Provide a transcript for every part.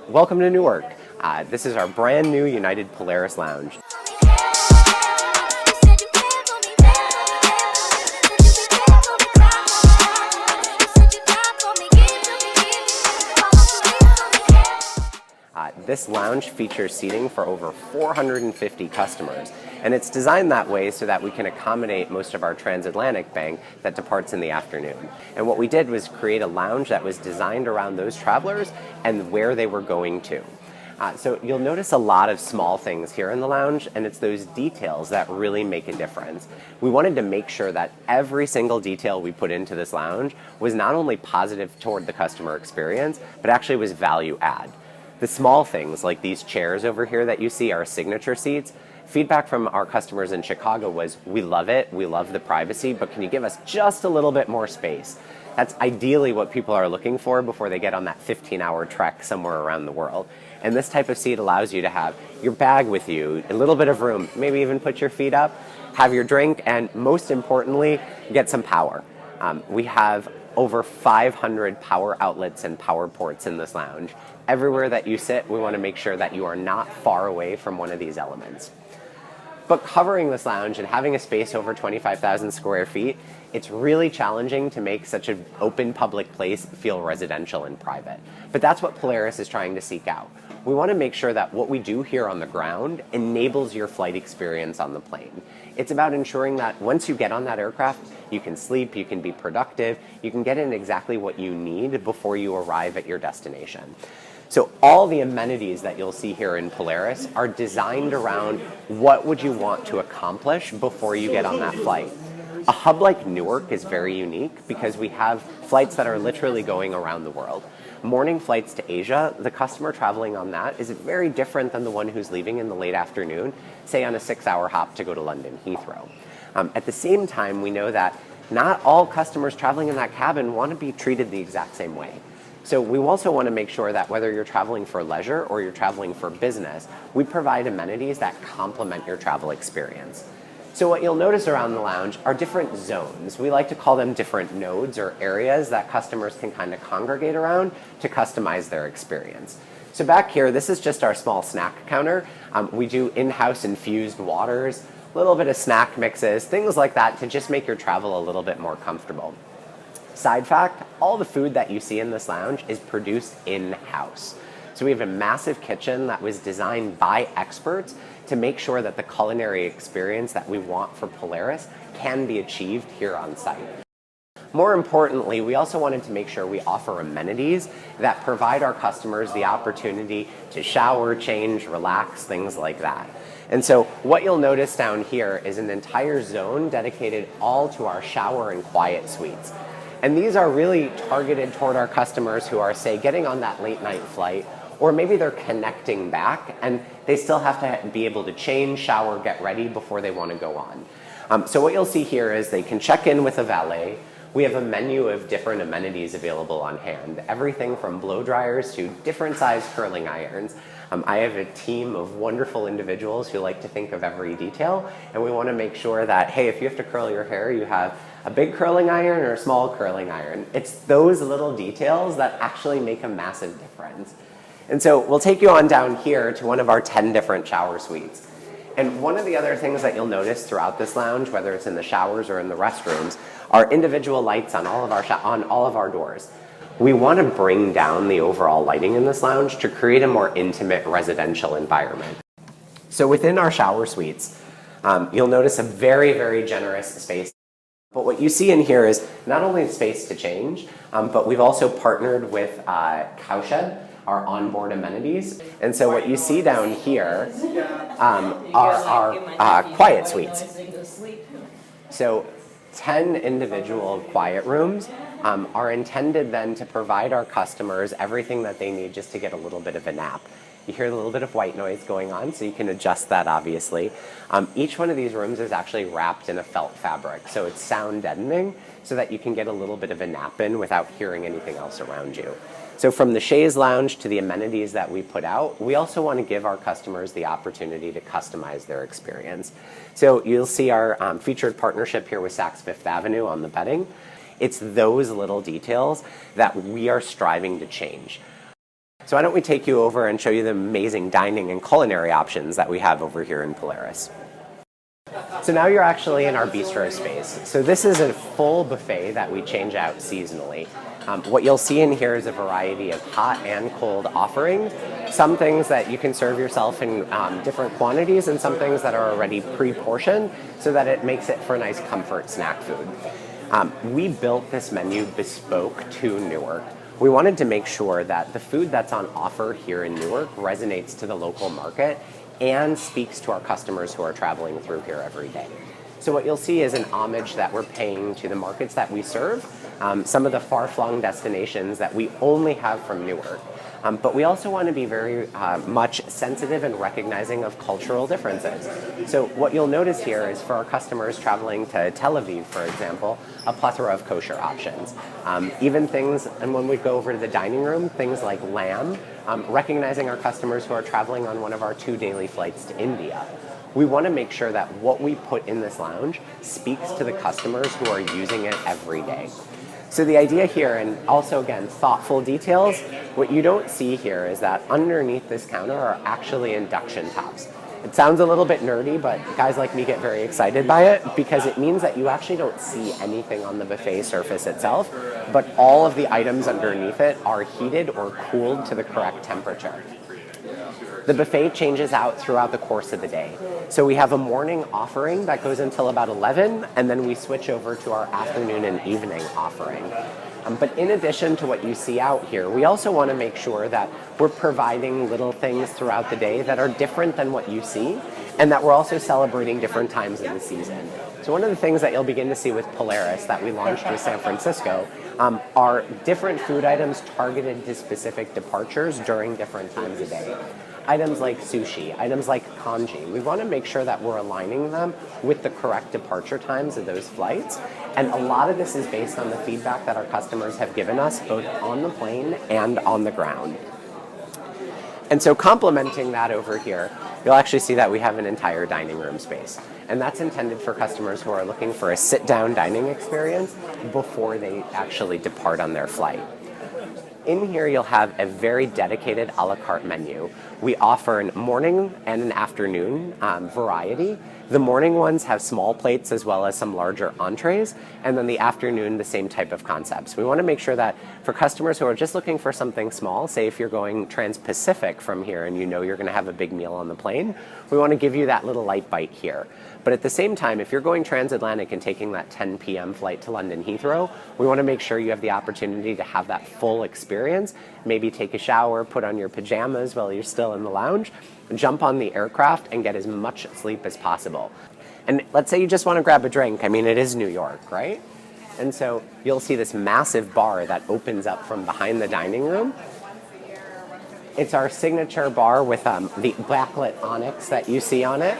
Welcome to Newark. This is our brand new United Polaris Lounge. This lounge features seating for over 450 customers, and it's designed that way so that we can accommodate most of our transatlantic bank that departs in the afternoon. And what we did was create a lounge that was designed around those travelers and where they were going to. So you'll notice a lot of small things here in the lounge, and it's those details that really make a difference. We wanted to make sure that every single detail we put into this lounge was not only positive toward the customer experience, but actually was value add. The small things like these chairs over here that you see are signature seats. Feedback from our customers in Chicago was, we love it, we love the privacy, but can you give us just a little bit more space? That's ideally what people are looking for before they get on that 15-hour trek somewhere around the world. And this type of seat allows you to have your bag with you, a little bit of room, maybe even put your feet up, have your drink, and most importantly, get some power. We have over 500 power outlets and power ports in this lounge. Everywhere that you sit, we want to make sure that you are not far away from one of these elements. But covering this lounge and having a space over 25,000 square feet, it's really challenging to make such an open public place feel residential and private. But that's what Polaris is trying to seek out. We want to make sure that what we do here on the ground enables your flight experience on the plane. It's about ensuring that once you get on that aircraft, you can sleep, you can be productive, you can get in exactly what you need before you arrive at your destination. So all the amenities that you'll see here in Polaris are designed around what would you want to accomplish before you get on that flight. A hub like Newark is very unique because we have flights that are literally going around the world. Morning flights to Asia, the customer traveling on that is very different than the one who's leaving in the late afternoon, say on a 6-hour hop to go to London Heathrow. At the same time, we know that not all customers traveling in that cabin want to be treated the exact same way. So we also want to make sure that whether you're traveling for leisure or you're traveling for business, we provide amenities that complement your travel experience. So what you'll notice around the lounge are different zones. We like to call them different nodes or areas that customers can kind of congregate around to customize their experience. So back here, this is just our small snack counter. We do in-house infused waters, a little bit of snack mixes, things like that to just make your travel a little bit more comfortable. Side fact, all the food that you see in this lounge is produced in-house. So we have a massive kitchen that was designed by experts to make sure that the culinary experience that we want for Polaris can be achieved here on site. More importantly, we also wanted to make sure we offer amenities that provide our customers the opportunity to shower, change, relax, things like that. And so what you'll notice down here is an entire zone dedicated all to our shower and quiet suites. And these are really targeted toward our customers who are, say, getting on that late night flight, or maybe they're connecting back and they still have to be able to change, shower, get ready before they want to go on. So what you'll see here is they can check in with a valet. We have a menu of different amenities available on hand, everything from blow dryers to different size curling irons. I have a team of wonderful individuals who like to think of every detail, and we want to make sure that, hey, if you have to curl your hair, you have a big curling iron or a small curling iron. It's those little details that actually make a massive difference. And so we'll take you on down here to one of our 10 different shower suites. And one of the other things that you'll notice throughout this lounge, whether it's in the showers or in the restrooms, are individual lights on all of our doors. We want to bring down the overall lighting in this lounge to create a more intimate residential environment. So within our shower suites, you'll notice a very, very generous space. But what you see in here is not only space to change, but we've also partnered with Cowshed, our onboard amenities. And so what you see down here are our quiet suites. So 10 individual quiet rooms are intended then to provide our customers everything that they need just to get a little bit of a nap. You hear a little bit of white noise going on, so you can adjust that, obviously. Each one of these rooms is actually wrapped in a felt fabric, so it's sound deadening so that you can get a little bit of a nap in without hearing anything else around you. So from the chaise lounge to the amenities that we put out, we also want to give our customers the opportunity to customize their experience. So you'll see our featured partnership here with Saks Fifth Avenue on the bedding. It's those little details that we are striving to change. So why don't we take you over and show you the amazing dining and culinary options that we have over here in Polaris. So now you're actually in our bistro space. So this is a full buffet that we change out seasonally. What you'll see in here is a variety of hot and cold offerings. Some things that you can serve yourself in different quantities, and some things that are already pre-portioned so that it makes it for a nice comfort snack food. We built this menu bespoke to Newark. We wanted to make sure that the food that's on offer here in Newark resonates to the local market and speaks to our customers who are traveling through here every day. So what you'll see is an homage that we're paying to the markets that we serve, some of the far-flung destinations that we only have from Newark. But we also want to be very much sensitive and recognizing of cultural differences. So what you'll notice here is for our customers traveling to Tel Aviv, for example, a plethora of kosher options. Even things, and when we go over to the dining room, things like lamb, recognizing our customers who are traveling on one of our 2 daily flights to India. We want to make sure that what we put in this lounge speaks to the customers who are using it every day. So the idea here, and also again, thoughtful details, what you don't see here is that underneath this counter are actually induction tops. It sounds a little bit nerdy, but guys like me get very excited by it because it means that you actually don't see anything on the buffet surface itself, but all of the items underneath it are heated or cooled to the correct temperature. The buffet changes out throughout the course of the day. So we have a morning offering that goes until about 11, and then we switch over to our afternoon and evening offering. But in addition to what you see out here, we also want to make sure that we're providing little things throughout the day that are different than what you see, and that we're also celebrating different times of the season. So one of the things that you'll begin to see with Polaris that we launched with San Francisco are different food items targeted to specific departures during different times of day. Items like sushi, items like congee. We want to make sure that we're aligning them with the correct departure times of those flights. And a lot of this is based on the feedback that our customers have given us, both on the plane and on the ground. And so complementing that over here, you'll actually see that we have an entire dining room space. And that's intended for customers who are looking for a sit-down dining experience before they actually depart on their flight. In here, you'll have a very dedicated a la carte menu. We offer a morning and an afternoon variety. The morning ones have small plates as well as some larger entrees, and then the afternoon, the same type of concepts. We want to make sure that for customers who are just looking for something small, say if you're going trans-Pacific from here and you know you're going to have a big meal on the plane, we want to give you that little light bite here. But at the same time, if you're going transatlantic and taking that 10 p.m. flight to London Heathrow, we want to make sure you have the opportunity to have that full experience, maybe take a shower, put on your pajamas while you're still in the lounge, jump on the aircraft and get as much sleep as possible. And let's say you just want to grab a drink. I mean, it is New York, right? And so you'll see this massive bar that opens up from behind the dining room. It's our signature bar with the backlit onyx that you see on it.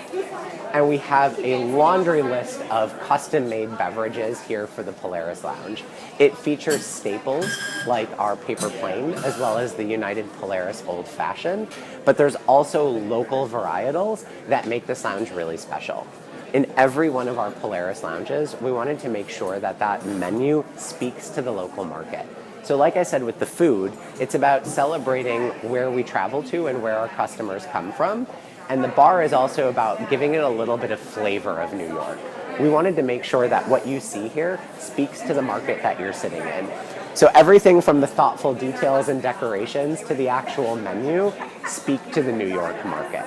And we have a laundry list of custom-made beverages here for the Polaris Lounge. It features staples like our paper plane, as well as the United Polaris Old Fashioned, but there's also local varietals that make this lounge really special. In every one of our Polaris lounges, we wanted to make sure that that menu speaks to the local market. So like I said with the food, it's about celebrating where we travel to and where our customers come from. And the bar is also about giving it a little bit of flavor of New York. We wanted to make sure that what you see here speaks to the market that you're sitting in. So everything from the thoughtful details and decorations to the actual menu speak to the New York market.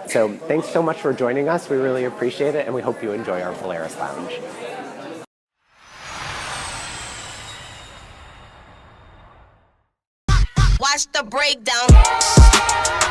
So thanks so much for joining us. We really appreciate it, and we hope you enjoy our Polaris Lounge. Watch the breakdown.